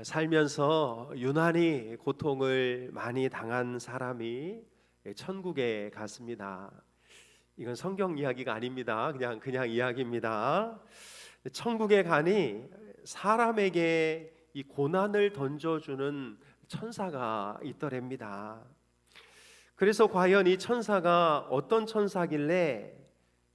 살면서 유난히 고통을 많이 당한 사람이 천국에 갔습니다. 이건 성경 이야기가 아닙니다. 그냥 이야기입니다. 천국에 가니 사람에게 이 고난을 던져주는 천사가 있더랍니다. 그래서 과연 이 천사가 어떤 천사길래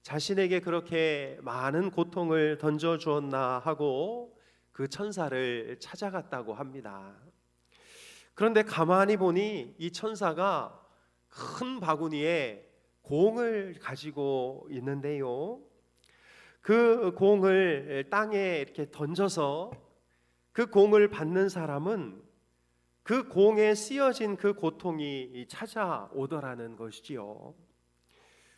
자신에게 그렇게 많은 고통을 던져주었나 하고 그 천사를 찾아갔다고 합니다. 그런데 가만히 보니 이 천사가 큰 바구니에 공을 가지고 있는데요, 그 공을 땅에 이렇게 던져서 그 공을 받는 사람은 그 공에 쓰여진 그 고통이 찾아오더라는 것이지요.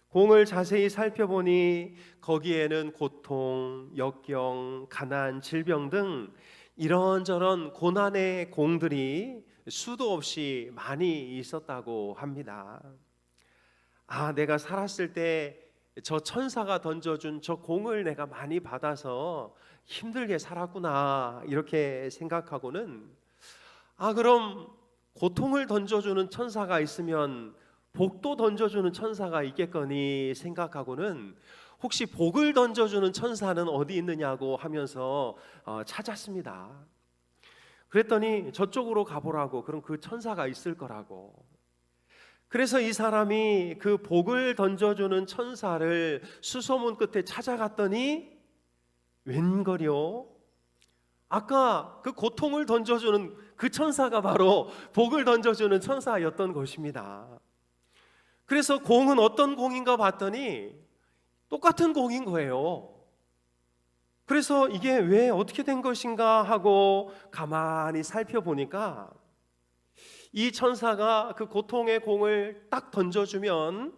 공을 자세히 살펴보니 거기에는 고통, 역경, 가난, 질병 등 이런저런 고난의 공들이 수도 없이 많이 있었다고 합니다. 내가 살았을 때 저 천사가 던져준 저 공을 내가 많이 받아서 힘들게 살았구나, 이렇게 생각하고는 그럼 고통을 던져주는 천사가 있으면 복도 던져주는 천사가 있겠거니 생각하고는 혹시 복을 던져주는 천사는 어디 있느냐고 하면서 찾았습니다. 그랬더니 저쪽으로 가보라고, 그럼 그 천사가 있을 거라고. 그래서 이 사람이 그 복을 던져주는 천사를 수소문 끝에 찾아갔더니 웬걸요, 아까 그 고통을 던져주는 그 천사가 바로 복을 던져주는 천사였던 것입니다. 그래서 공은 어떤 공인가 봤더니 똑같은 공인 거예요. 그래서 이게 왜 어떻게 된 것인가 하고 가만히 살펴보니까 이 천사가 그 고통의 공을 딱 던져주면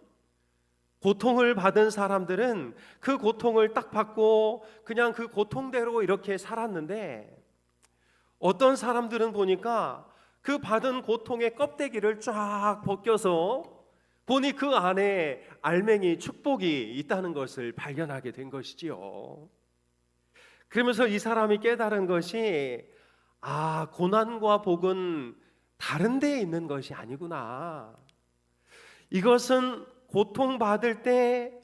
고통을 받은 사람들은 그 고통을 딱 받고 그냥 그 고통대로 이렇게 살았는데, 어떤 사람들은 보니까 그 받은 고통의 껍데기를 쫙 벗겨서 보니 그 안에 알맹이 축복이 있다는 것을 발견하게 된 것이지요. 그러면서 이 사람이 깨달은 것이 고난과 복은 다른 데에 있는 것이 아니구나. 이것은 고통받을 때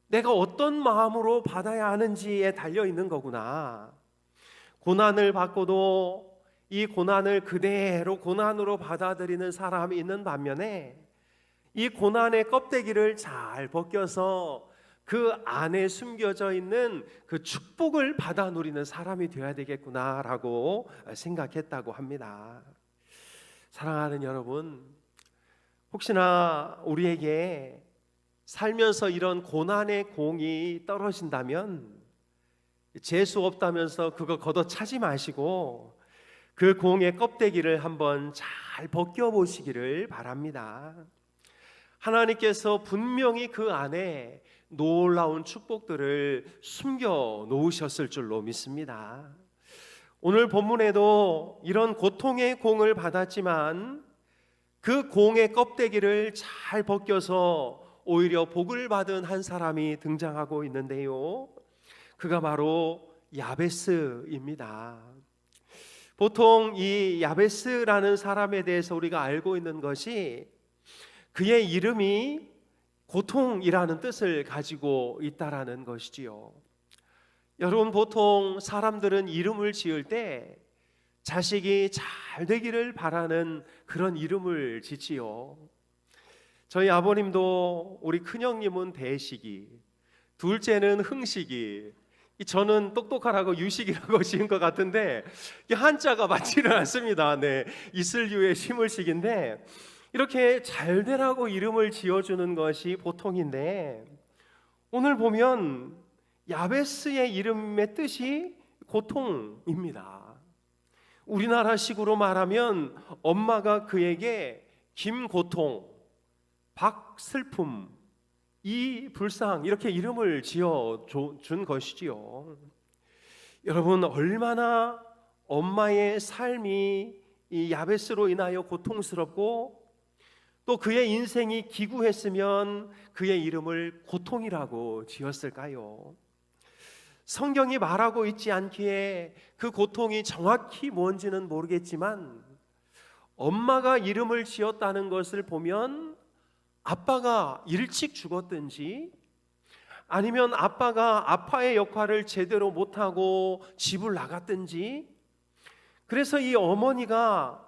내가 어떤 마음으로 받아야 하는지에 달려 있는 거구나. 고난을 받고도 이 고난을 그대로 고난으로 받아들이는 사람이 있는 반면에 이 고난의 껍데기를 잘 벗겨서 그 안에 숨겨져 있는 그 축복을 받아 누리는 사람이 되어야 되겠구나라고 생각했다고 합니다. 사랑하는 여러분, 혹시나 우리에게 살면서 이런 고난의 공이 떨어진다면 재수 없다면서 그거 걷어차지 마시고 그 공의 껍데기를 한번 잘 벗겨보시기를 바랍니다. 하나님께서 분명히 그 안에 놀라운 축복들을 숨겨 놓으셨을 줄로 믿습니다. 오늘 본문에도 이런 고통의 공을 받았지만 그 공의 껍데기를 잘 벗겨서 오히려 복을 받은 한 사람이 등장하고 있는데요, 그가 바로 야베스입니다. 보통 이 야베스라는 사람에 대해서 우리가 알고 있는 것이 그의 이름이 고통이라는 뜻을 가지고 있다라는 것이지요. 여러분, 보통 사람들은 이름을 지을 때 자식이 잘 되기를 바라는 그런 이름을 짓지요. 저희 아버님도 우리 큰형님은 대식이, 둘째는 흥식이, 저는 똑똑하라고 유식이라고 지은 것 같은데 한자가 맞지는 않습니다. 이슬유의 심을식인데 이렇게 잘 되라고 이름을 지어주는 것이 보통인데, 오늘 보면 야베스의 이름의 뜻이 고통입니다. 우리나라식으로 말하면 엄마가 그에게 김고통, 박슬픔, 이불상 이렇게 이름을 지어준 것이지요. 여러분, 얼마나 엄마의 삶이 이 야베스로 인하여 고통스럽고 또 그의 인생이 기구했으면 그의 이름을 고통이라고 지었을까요? 성경이 말하고 있지 않기에 그 고통이 정확히 뭔지는 모르겠지만 엄마가 이름을 지었다는 것을 보면 아빠가 일찍 죽었든지 아니면 아빠가 아빠의 역할을 제대로 못하고 집을 나갔든지, 그래서 이 어머니가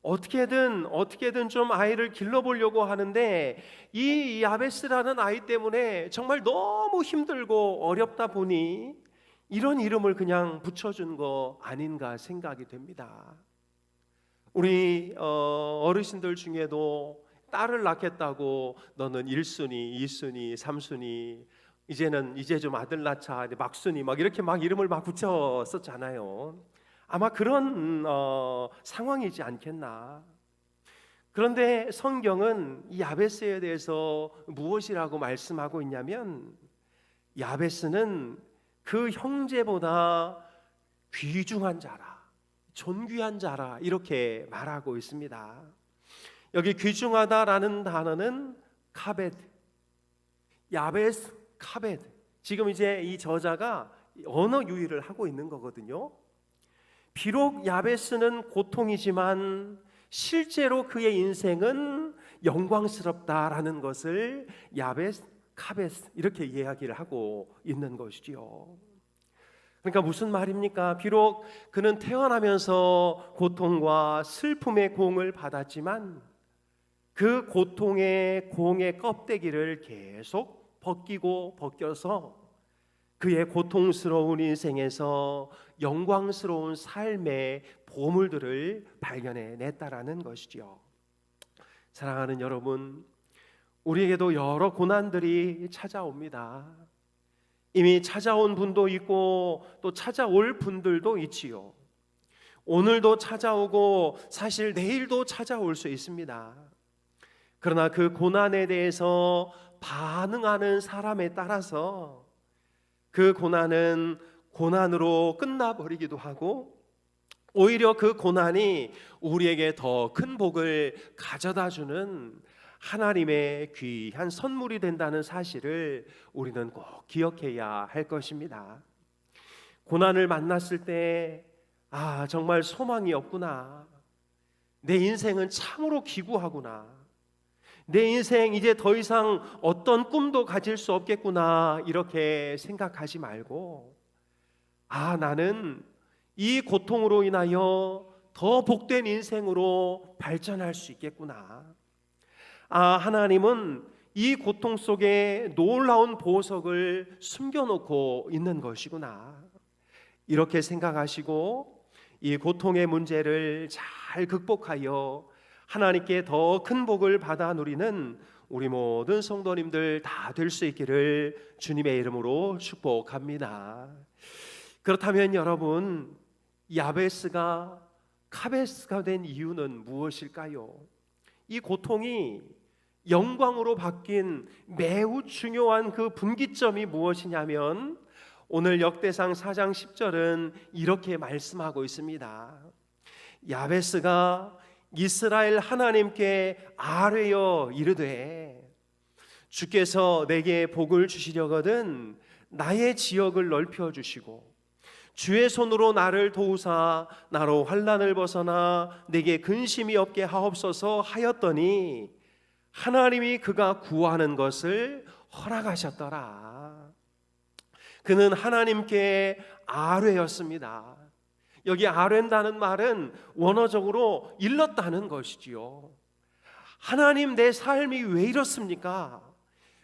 어떻게든 좀 아이를 길러보려고 하는데 이 야베스라는 아이 때문에 정말 너무 힘들고 어렵다 보니 이런 이름을 그냥 붙여준 거 아닌가 생각이 됩니다. 우리 어르신들 중에도 딸을 낳겠다고 너는 1순위, 2순위, 3순위, 이제 좀 아들 낳자, 막순위 막 이렇게 막 이름을 막 붙였었잖아요. 아마 그런 상황이지 않겠나. 그런데 성경은 이 야베스에 대해서 무엇이라고 말씀하고 있냐면 야베스는 그 형제보다 귀중한 자라, 존귀한 자라 이렇게 말하고 있습니다. 여기 귀중하다라는 단어는 카벳, 야베스 카벳. 지금 이제 이 저자가 언어 유희를 하고 있는 거거든요. 비록 야베스는 고통이지만 실제로 그의 인생은 영광스럽다라는 것을 야베스 카베스 이렇게 이야기를 하고 있는 것이지요. 그러니까 무슨 말입니까? 비록 그는 태어나면서 고통과 슬픔의 공을 받았지만 그 고통의 공의 껍데기를 계속 벗겨서 그의 고통스러운 인생에서 영광스러운 삶의 보물들을 발견해냈다라는 것이죠. 사랑하는 여러분, 우리에게도 여러 고난들이 찾아옵니다. 이미 찾아온 분도 있고 또 찾아올 분들도 있지요. 오늘도 찾아오고 사실 내일도 찾아올 수 있습니다. 그러나 그 고난에 대해서 반응하는 사람에 따라서 그 고난은 고난으로 끝나버리기도 하고 오히려 그 고난이 우리에게 더 큰 복을 가져다주는 하나님의 귀한 선물이 된다는 사실을 우리는 꼭 기억해야 할 것입니다. 고난을 만났을 때 정말 소망이 없구나, 내 인생은 참으로 기구하구나, 내 인생 이제 더 이상 어떤 꿈도 가질 수 없겠구나 이렇게 생각하지 말고 나는 이 고통으로 인하여 더 복된 인생으로 발전할 수 있겠구나, 하나님은 이 고통 속에 놀라운 보석을 숨겨놓고 있는 것이구나 이렇게 생각하시고 이 고통의 문제를 잘 극복하여 하나님께 더 큰 복을 받아 누리는 우리 모든 성도님들 다 될 수 있기를 주님의 이름으로 축복합니다. 그렇다면 여러분, 야베스가 카베스가 된 이유는 무엇일까요? 이 고통이 영광으로 바뀐 매우 중요한 그 분기점이 무엇이냐면 오늘 역대상 4장 10절은 이렇게 말씀하고 있습니다. 야베스가 이스라엘 하나님께 아뢰어 이르되 주께서 내게 복을 주시려거든 나의 지역을 넓혀 주시고 주의 손으로 나를 도우사 나로 환난을 벗어나 내게 근심이 없게 하옵소서 하였더니 하나님이 그가 구하는 것을 허락하셨더라. 그는 하나님께 아뢰었습니다. 여기 아뢰다는 말은 원어적으로 일렀다는 것이지요. 하나님, 내 삶이 왜 이렇습니까?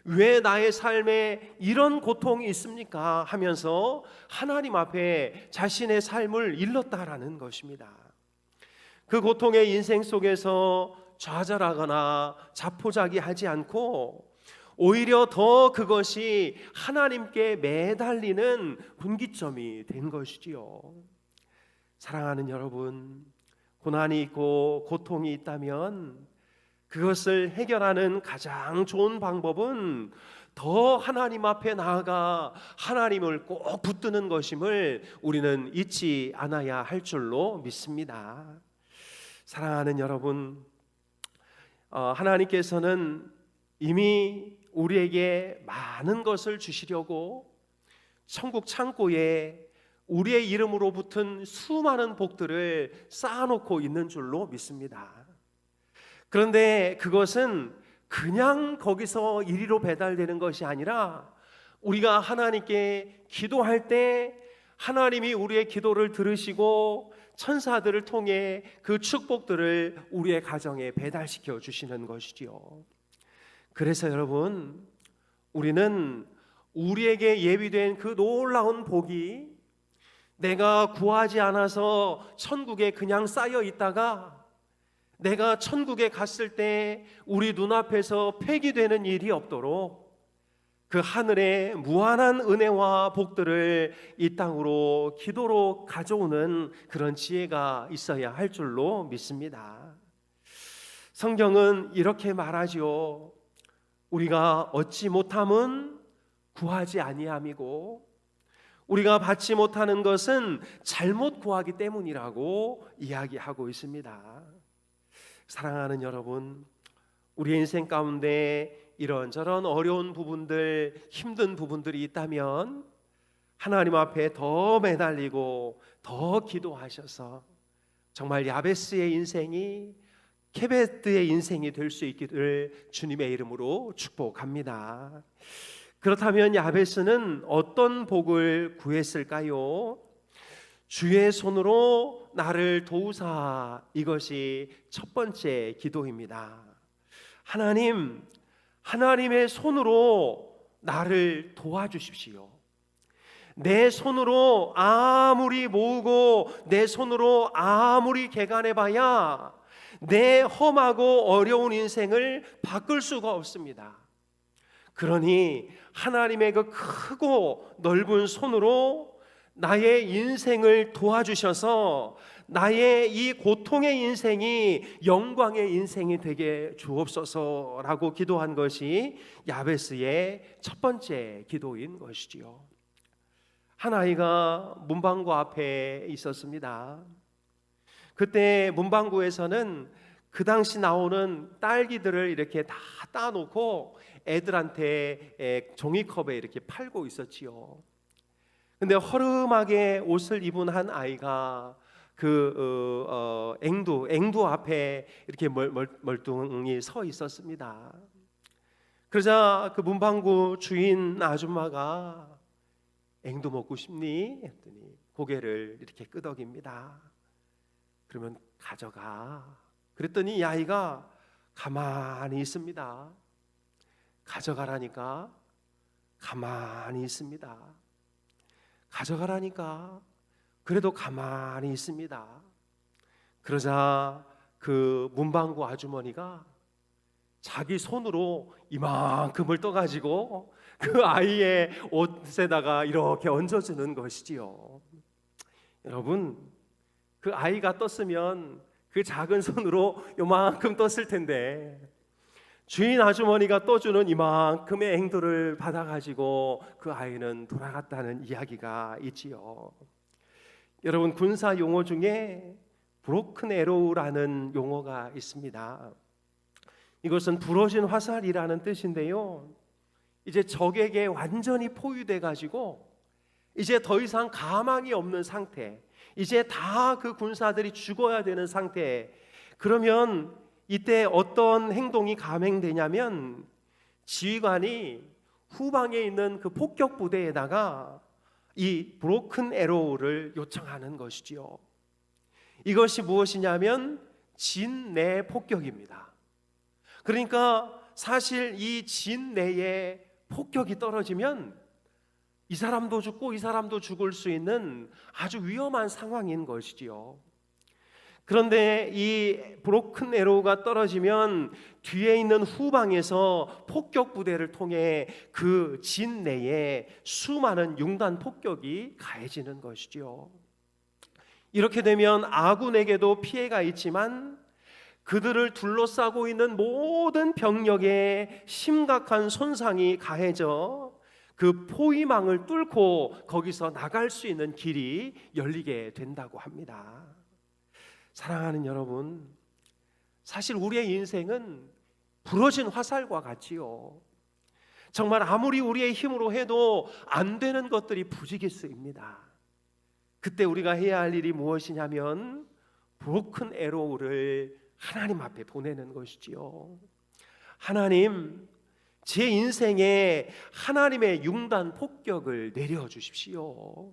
왜 나의 삶에 이런 고통이 있습니까? 하면서 하나님 앞에 자신의 삶을 일렀다라는 것입니다. 그 고통의 인생 속에서 좌절하거나 자포자기하지 않고 오히려 더 그것이 하나님께 매달리는 분기점이 된 것이지요. 사랑하는 여러분, 고난이 있고 고통이 있다면 그것을 해결하는 가장 좋은 방법은 더 하나님 앞에 나아가 하나님을 꼭 붙드는 것임을 우리는 잊지 않아야 할 줄로 믿습니다. 사랑하는 여러분, 하나님께서는 이미 우리에게 많은 것을 주시려고 천국 창고에 우리의 이름으로 붙은 수많은 복들을 쌓아놓고 있는 줄로 믿습니다. 그런데 그것은 그냥 거기서 이리로 배달되는 것이 아니라 우리가 하나님께 기도할 때 하나님이 우리의 기도를 들으시고 천사들을 통해 그 축복들을 우리의 가정에 배달시켜 주시는 것이지요. 그래서 여러분, 우리는 우리에게 예비된 그 놀라운 복이 내가 구하지 않아서 천국에 그냥 쌓여 있다가 내가 천국에 갔을 때 우리 눈앞에서 폐기되는 일이 없도록 그 하늘의 무한한 은혜와 복들을 이 땅으로 기도로 가져오는 그런 지혜가 있어야 할 줄로 믿습니다. 성경은 이렇게 말하지요. 우리가 얻지 못함은 구하지 아니함이고 우리가 받지 못하는 것은 잘못 구하기 때문이라고 이야기하고 있습니다. 사랑하는 여러분, 우리 인생 가운데 이런저런 어려운 부분들, 힘든 부분들이 있다면 하나님 앞에 더 매달리고 더 기도하셔서 정말 야베스의 인생이 케베드의 인생이 될 수 있기를 주님의 이름으로 축복합니다. 그렇다면 야베스는 어떤 복을 구했을까요? 주의 손으로 나를 도우사, 이것이 첫 번째 기도입니다. 하나님의 손으로 나를 도와주십시오. 내 손으로 아무리 모으고 내 손으로 아무리 개간해봐야 내 험하고 어려운 인생을 바꿀 수가 없습니다. 그러니 하나님의 그 크고 넓은 손으로 나의 인생을 도와주셔서 나의 이 고통의 인생이 영광의 인생이 되게 주옵소서라고 기도한 것이 야베스의 첫 번째 기도인 것이지요. 한 아이가 문방구 앞에 있었습니다. 그때 문방구에서는 그 당시 나오는 딸기들을 이렇게 다 따놓고 애들한테 종이컵에 이렇게 팔고 있었지요. 근데 허름하게 옷을 입은 한 아이가 앵두 앞에 이렇게 멀뚱히 서 있었습니다. 그러자 그 문방구 주인 아줌마가 앵두 먹고 싶니? 했더니 고개를 이렇게 끄덕입니다. 그러면 가져가. 그랬더니 이 아이가 가만히 있습니다. 가져가라니까 가만히 있습니다. 가져가라니까 그래도 가만히 있습니다. 그러자 그 문방구 아주머니가 자기 손으로 이만큼을 떠가지고 그 아이의 옷에다가 이렇게 얹어주는 것이지요. 여러분, 그 아이가 떴으면 그 작은 손으로 요만큼 떴을 텐데 주인 아주머니가 떠주는 이만큼의 앵두를 받아가지고 그 아이는 돌아갔다는 이야기가 있지요. 여러분, 군사 용어 중에 브로큰 에로우라는 용어가 있습니다. 이것은 부러진 화살이라는 뜻인데요, 이제 적에게 완전히 포위돼 가지고 이제 더 이상 가망이 없는 상태, 이제 다 그 군사들이 죽어야 되는 상태. 그러면 이때 어떤 행동이 감행되냐면 지휘관이 후방에 있는 그 폭격 부대에다가 이 브로큰 에로우를 요청하는 것이지요. 이것이 무엇이냐면 진내 폭격입니다. 그러니까 사실 이 진내에 폭격이 떨어지면 이 사람도 죽고 이 사람도 죽을 수 있는 아주 위험한 상황인 것이지요. 그런데 이 브로큰 에로우가 떨어지면 뒤에 있는 후방에서 폭격 부대를 통해 그 진내에 수많은 융단 폭격이 가해지는 것이지요. 이렇게 되면 아군에게도 피해가 있지만 그들을 둘러싸고 있는 모든 병력에 심각한 손상이 가해져 그 포위망을 뚫고 거기서 나갈 수 있는 길이 열리게 된다고 합니다. 사랑하는 여러분, 사실 우리의 인생은 부러진 화살과 같지요. 정말 아무리 우리의 힘으로 해도 안 되는 것들이 부지기 쓰입니다. 그때 우리가 해야 할 일이 무엇이냐면 브로큰 에로우를 하나님 앞에 보내는 것이지요. 하나님, 제 인생에 하나님의 융단 폭격을 내려주십시오.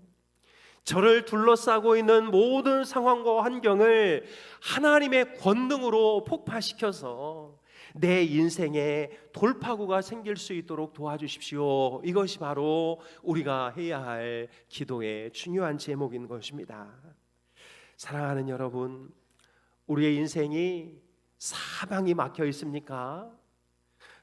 저를 둘러싸고 있는 모든 상황과 환경을 하나님의 권능으로 폭파시켜서 내 인생에 돌파구가 생길 수 있도록 도와주십시오. 이것이 바로 우리가 해야 할 기도의 중요한 제목인 것입니다. 사랑하는 여러분, 우리의 인생이 사방이 막혀 있습니까?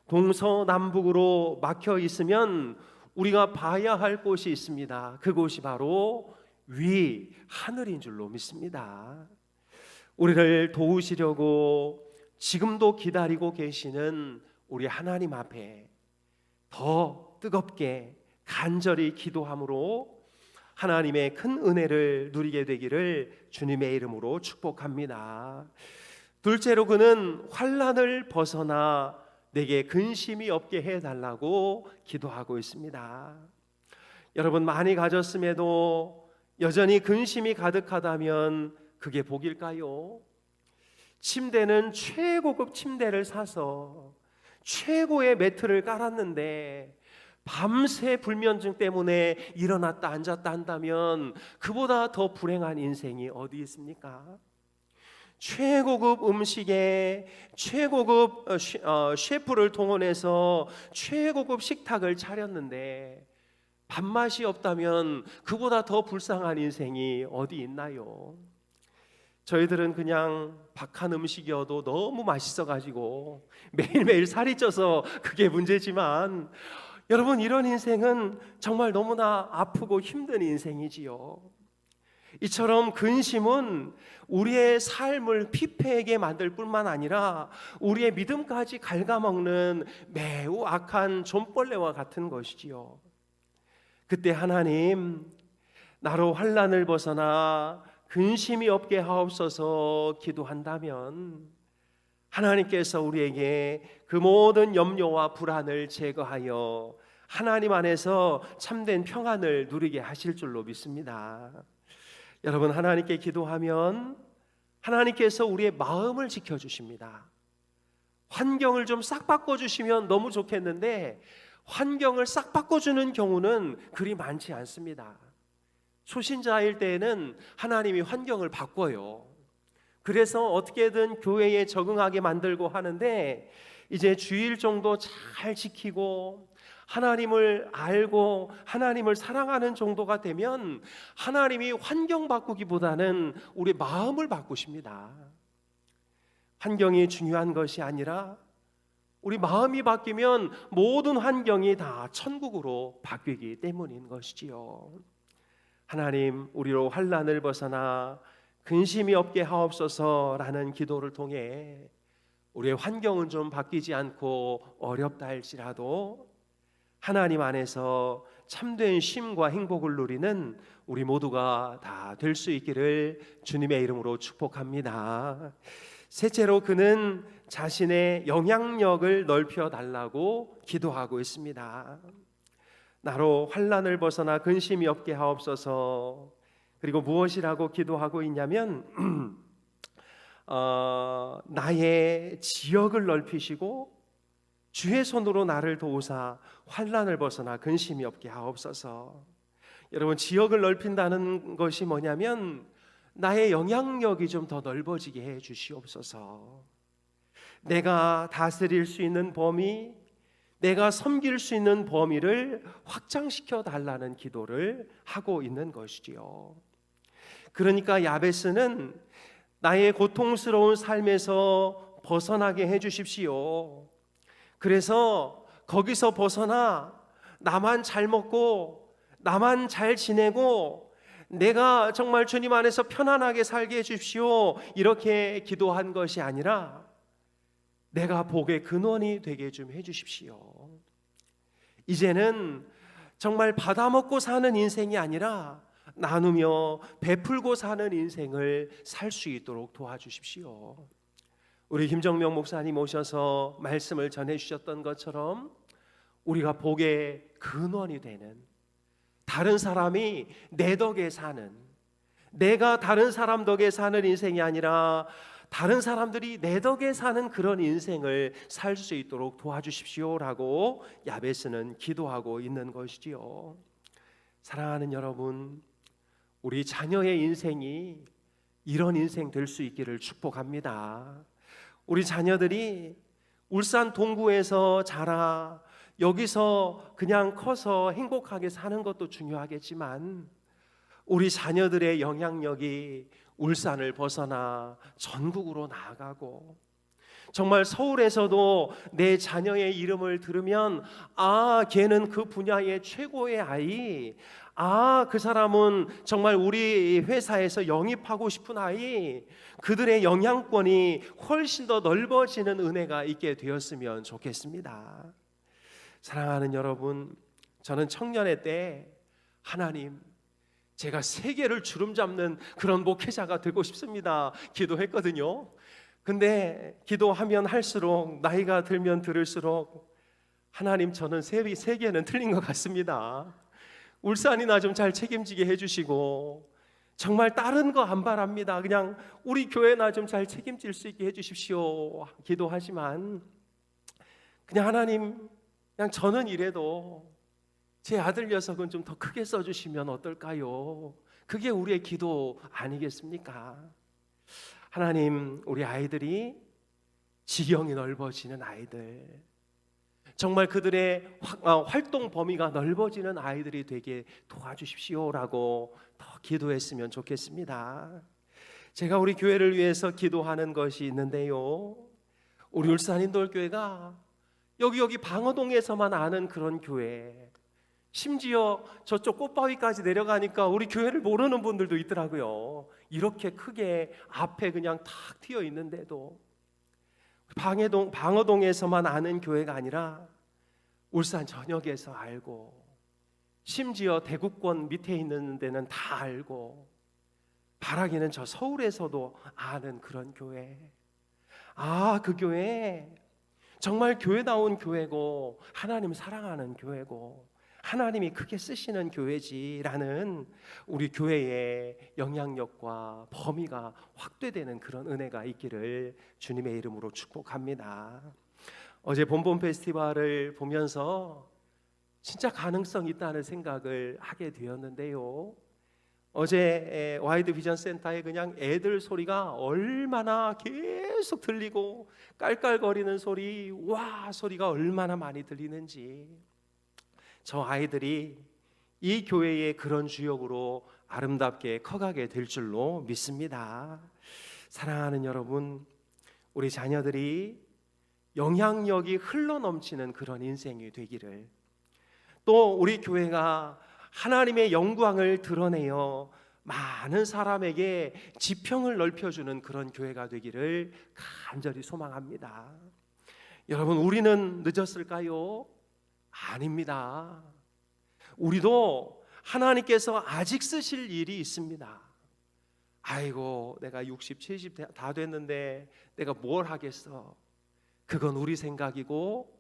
동서남북으로 막혀 있으면 우리가 봐야 할 곳이 있습니다. 그곳이 바로 위 하늘인 줄로 믿습니다. 우리를 도우시려고 지금도 기다리고 계시는 우리 하나님 앞에 더 뜨겁게 간절히 기도함으로 하나님의 큰 은혜를 누리게 되기를 주님의 이름으로 축복합니다. 둘째로 그는 환난을 벗어나 내게 근심이 없게 해달라고 기도하고 있습니다. 여러분, 많이 가졌음에도 여전히 근심이 가득하다면 그게 복일까요? 침대는 최고급 침대를 사서 최고의 매트를 깔았는데 밤새 불면증 때문에 일어났다 앉았다 한다면 그보다 더 불행한 인생이 어디 있습니까? 최고급 음식에 최고급 셰프를 동원해서 최고급 식탁을 차렸는데 밥맛이 없다면 그보다 더 불쌍한 인생이 어디 있나요? 저희들은 그냥 박한 음식이어도 너무 맛있어가지고 매일매일 살이 쪄서 그게 문제지만, 여러분, 이런 인생은 정말 너무나 아프고 힘든 인생이지요. 이처럼 근심은 우리의 삶을 피폐하게 만들 뿐만 아니라 우리의 믿음까지 갉아먹는 매우 악한 좀벌레와 같은 것이지요. 그때 하나님, 나로 환난을 벗어나 근심이 없게 하옵소서 기도한다면 하나님께서 우리에게 그 모든 염려와 불안을 제거하여 하나님 안에서 참된 평안을 누리게 하실 줄로 믿습니다. 여러분, 하나님께 기도하면 하나님께서 우리의 마음을 지켜주십니다. 환경을 좀 싹 바꿔주시면 너무 좋겠는데 환경을 싹 바꿔주는 경우는 그리 많지 않습니다. 초신자일 때에는 하나님이 환경을 바꿔요. 그래서 어떻게든 교회에 적응하게 만들고 하는데 이제 주일 정도 잘 지키고 하나님을 알고 하나님을 사랑하는 정도가 되면 하나님이 환경 바꾸기보다는 우리 마음을 바꾸십니다. 환경이 중요한 것이 아니라 우리 마음이 바뀌면 모든 환경이 다 천국으로 바뀌기 때문인 것이지요. 하나님, 우리로 환난을 벗어나 근심이 없게 하옵소서라는 기도를 통해 우리의 환경은 좀 바뀌지 않고 어렵다 할지라도 하나님 안에서 참된 쉼과 행복을 누리는 우리 모두가 다 될 수 있기를 주님의 이름으로 축복합니다. 셋째로 그는 자신의 영향력을 넓혀 달라고 기도하고 있습니다. 나로 환난을 벗어나 근심이 없게 하옵소서. 그리고 무엇이라고 기도하고 있냐면 나의 지역을 넓히시고 주의 손으로 나를 도우사 환난을 벗어나 근심이 없게 하옵소서. 여러분, 지역을 넓힌다는 것이 뭐냐면 나의 영향력이 좀 더 넓어지게 해 주시옵소서. 내가 다스릴 수 있는 범위, 내가 섬길 수 있는 범위를 확장시켜 달라는 기도를 하고 있는 것이지요. 그러니까 야베스는 나의 고통스러운 삶에서 벗어나게 해 주십시오. 그래서 거기서 벗어나 나만 잘 먹고 나만 잘 지내고 내가 정말 주님 안에서 편안하게 살게 해 주십시오, 이렇게 기도한 것이 아니라 내가 복의 근원이 되게 좀 해주십시오. 이제는 정말 받아먹고 사는 인생이 아니라 나누며 베풀고 사는 인생을 살 수 있도록 도와주십시오. 우리 김정명 목사님 오셔서 말씀을 전해주셨던 것처럼 우리가 복의 근원이 되는, 다른 사람이 내 덕에 사는, 내가 다른 사람 덕에 사는 인생이 아니라 다른 사람들이 내 덕에 사는 그런 인생을 살 수 있도록 도와주십시오라고 야베스는 기도하고 있는 것이지요. 사랑하는 여러분, 우리 자녀의 인생이 이런 인생 될 수 있기를 축복합니다. 우리 자녀들이 울산 동구에서 자라 여기서 그냥 커서 행복하게 사는 것도 중요하겠지만 우리 자녀들의 영향력이 울산을 벗어나 전국으로 나아가고, 정말 서울에서도 내 자녀의 이름을 들으면 아, 걔는 그 분야의 최고의 아이, 아, 그 사람은 정말 우리 회사에서 영입하고 싶은 아이, 그들의 영향권이 훨씬 더 넓어지는 은혜가 있게 되었으면 좋겠습니다. 사랑하는 여러분, 저는 청년의 때 하나님, 제가 세계를 주름잡는 그런 목회자가 되고 싶습니다 기도했거든요. 근데 기도하면 할수록, 나이가 들면 들을수록 하나님, 저는 세계는 틀린 것 같습니다. 울산이나 좀 잘 책임지게 해주시고, 정말 다른 거 안 바랍니다. 그냥 우리 교회나 좀 잘 책임질 수 있게 해주십시오 기도하지만, 그냥 하나님, 그냥 저는 이래도 제 아들 녀석은 좀 더 크게 써주시면 어떨까요? 그게 우리의 기도 아니겠습니까? 하나님, 우리 아이들이 지경이 넓어지는 아이들, 정말 그들의 활동 범위가 넓어지는 아이들이 되게 도와주십시오라고 더 기도했으면 좋겠습니다. 제가 우리 교회를 위해서 기도하는 것이 있는데요, 우리 울산인돌교회가 여기 방어동에서만 아는 그런 교회, 심지어 저쪽 꽃바위까지 내려가니까 우리 교회를 모르는 분들도 있더라고요. 이렇게 크게 앞에 그냥 탁 튀어 있는데도 방어동에서만 아는 교회가 아니라 울산 전역에서 알고, 심지어 대구권 밑에 있는 데는 다 알고, 바라기는 저 서울에서도 아는 그런 교회. 아, 그 교회 정말 교회다운 교회고 하나님 사랑하는 교회고 하나님이 크게 쓰시는 교회지라는 우리 교회의 영향력과 범위가 확대되는 그런 은혜가 있기를 주님의 이름으로 축복합니다. 어제 봄봄 페스티벌을 보면서 진짜 가능성 있다는 생각을 하게 되었는데요, 어제 와이드 비전 센터에 그냥 애들 소리가 얼마나 계속 들리고, 깔깔거리는 소리, 와 소리가 얼마나 많이 들리는지, 저 아이들이 이 교회의 그런 주역으로 아름답게 커가게 될 줄로 믿습니다. 사랑하는 여러분, 우리 자녀들이 영향력이 흘러넘치는 그런 인생이 되기를, 또 우리 교회가 하나님의 영광을 드러내어 많은 사람에게 지평을 넓혀주는 그런 교회가 되기를 간절히 소망합니다. 여러분, 우리는 늦었을까요? 아닙니다. 우리도 하나님께서 아직 쓰실 일이 있습니다. 아이고, 내가 60, 70 다 됐는데 내가 뭘 하겠어. 그건 우리 생각이고,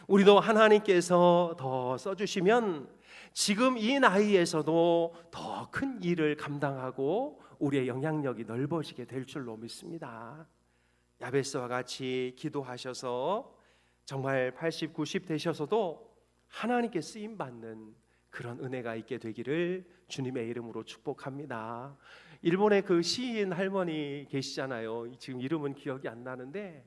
우리도 하나님께서 더 써주시면 지금 이 나이에서도 더 큰 일을 감당하고 우리의 영향력이 넓어지게 될 줄로 믿습니다. 야베스와 같이 기도하셔서 정말 80, 90 되셔서도 하나님께 쓰임받는 그런 은혜가 있게 되기를 주님의 이름으로 축복합니다. 일본의 그 시인 할머니 계시잖아요. 지금 이름은 기억이 안 나는데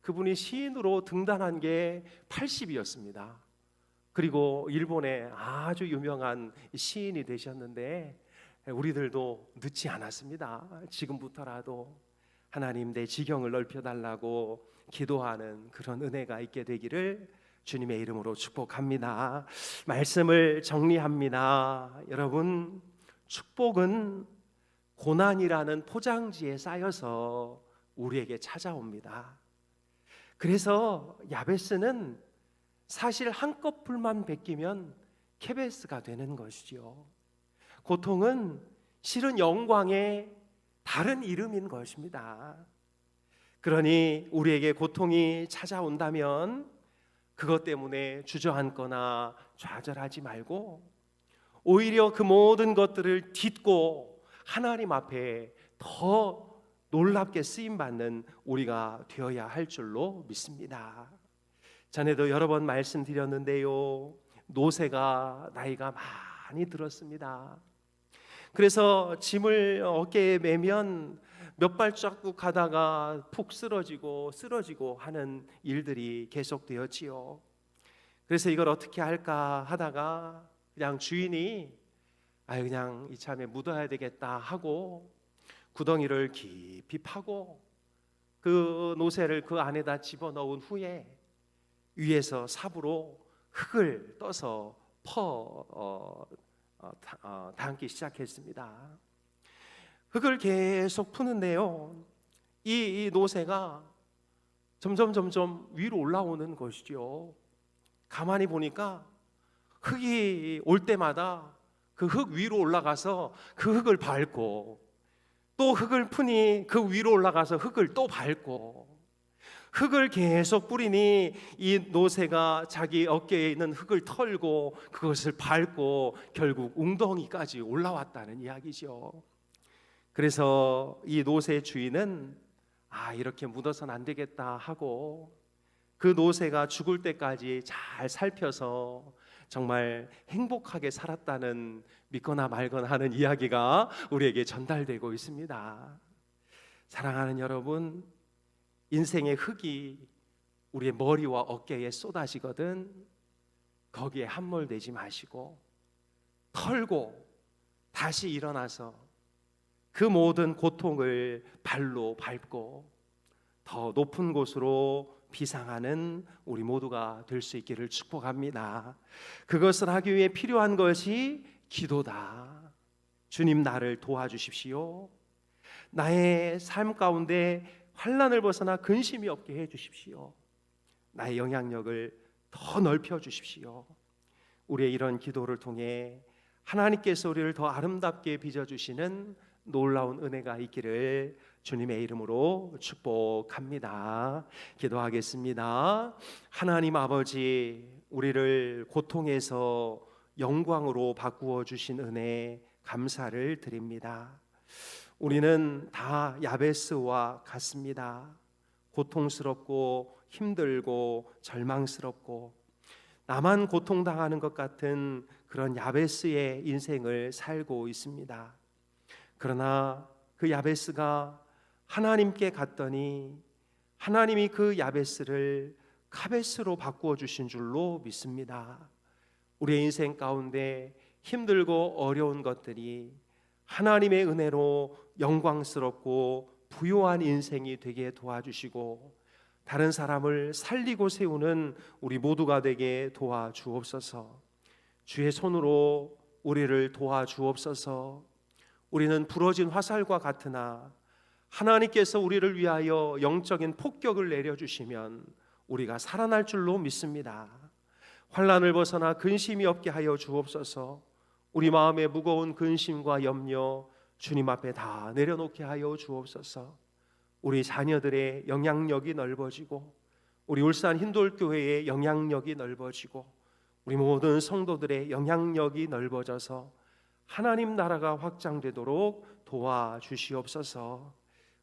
그분이 시인으로 등단한 게 80이었습니다. 그리고 일본의 아주 유명한 시인이 되셨는데 우리들도 늦지 않았습니다. 지금부터라도 하나님 내 지경을 넓혀달라고 기도하는 그런 은혜가 있게 되기를 주님의 이름으로 축복합니다. 말씀을 정리합니다. 여러분, 축복은 고난이라는 포장지에 쌓여서 우리에게 찾아옵니다. 그래서 야베스는 사실 한꺼풀만 베끼면 케베스가 되는 것이죠. 고통은 실은 영광의 다른 이름인 것입니다. 그러니 우리에게 고통이 찾아온다면 그것 때문에 주저앉거나 좌절하지 말고 오히려 그 모든 것들을 딛고 하나님 앞에 더 놀랍게 쓰임받는 우리가 되어야 할 줄로 믿습니다. 전에도 여러 번 말씀드렸는데요, 노새가 나이가 많이 들었습니다. 그래서 짐을 어깨에 매면 몇 발자국 가다가 푹 쓰러지고 하는 일들이 계속되었지요. 그래서 이걸 어떻게 할까 하다가 그냥 주인이 그냥 이참에 묻어야 되겠다 하고 구덩이를 깊이 파고 그 노새를 그 안에다 집어넣은 후에 위에서 삽으로 흙을 떠서 담기 시작했습니다. 흙을 계속 푸는데요, 이 노새가 점점 위로 올라오는 것이죠. 가만히 보니까 흙이 올 때마다 그 흙 위로 올라가서 그 흙을 밟고, 또 흙을 푸니 그 위로 올라가서 흙을 또 밟고, 흙을 계속 뿌리니 이 노새가 자기 어깨에 있는 흙을 털고 그것을 밟고 결국 웅덩이까지 올라왔다는 이야기죠. 그래서 이 노새의 주인은 이렇게 묻어서는 안 되겠다 하고 그 노새가 죽을 때까지 잘 살펴서 정말 행복하게 살았다는, 믿거나 말거나 하는 이야기가 우리에게 전달되고 있습니다. 사랑하는 여러분, 인생의 흙이 우리의 머리와 어깨에 쏟아지거든 거기에 함몰되지 마시고 털고 다시 일어나서 그 모든 고통을 발로 밟고 더 높은 곳으로 비상하는 우리 모두가 될 수 있기를 축복합니다. 그것을 하기 위해 필요한 것이 기도다. 주님, 나를 도와주십시오. 나의 삶 가운데 환난을 벗어나 근심이 없게 해주십시오. 나의 영향력을 더 넓혀 주십시오. 우리의 이런 기도를 통해 하나님께서 우리를 더 아름답게 빚어주시는 놀라운 은혜가 있기를 주님의 이름으로 축복합니다. 기도하겠습니다. 하나님 아버지, 우리를 고통에서 영광으로 바꾸어 주신 은혜 감사를 드립니다. 우리는 다 야베스와 같습니다. 고통스럽고 힘들고 절망스럽고 나만 고통당하는 것 같은 그런 야베스의 인생을 살고 있습니다. 그러나 그 야베스가 하나님께 갔더니 하나님이 그 야베스를 카베스로 바꾸어 주신 줄로 믿습니다. 우리의 인생 가운데 힘들고 어려운 것들이 하나님의 은혜로 영광스럽고 부요한 인생이 되게 도와주시고 다른 사람을 살리고 세우는 우리 모두가 되게 도와주옵소서. 주의 손으로 우리를 도와주옵소서. 우리는 부러진 화살과 같으나 하나님께서 우리를 위하여 영적인 폭격을 내려주시면 우리가 살아날 줄로 믿습니다. 환난을 벗어나 근심이 없게 하여 주옵소서. 우리 마음에 무거운 근심과 염려 주님 앞에 다 내려놓게 하여 주옵소서. 우리 자녀들의 영향력이 넓어지고 우리 울산 흰돌교회의 영향력이 넓어지고 우리 모든 성도들의 영향력이 넓어져서 하나님 나라가 확장되도록 도와주시옵소서.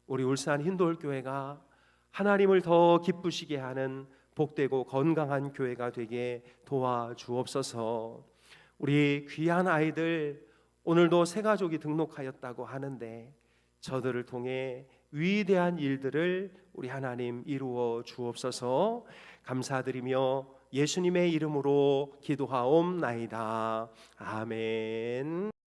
우리 울산 흰돌교회가 하나님을 더 기쁘시게 하는 복되고 건강한 교회가 되게 도와주옵소서. 우리 귀한 아이들 오늘도 새 가족이 등록하였다고 하는데 저들을 통해 위대한 일들을 우리 하나님 이루어 주옵소서. 감사드리며 예수님의 이름으로 기도하옵나이다. 아멘.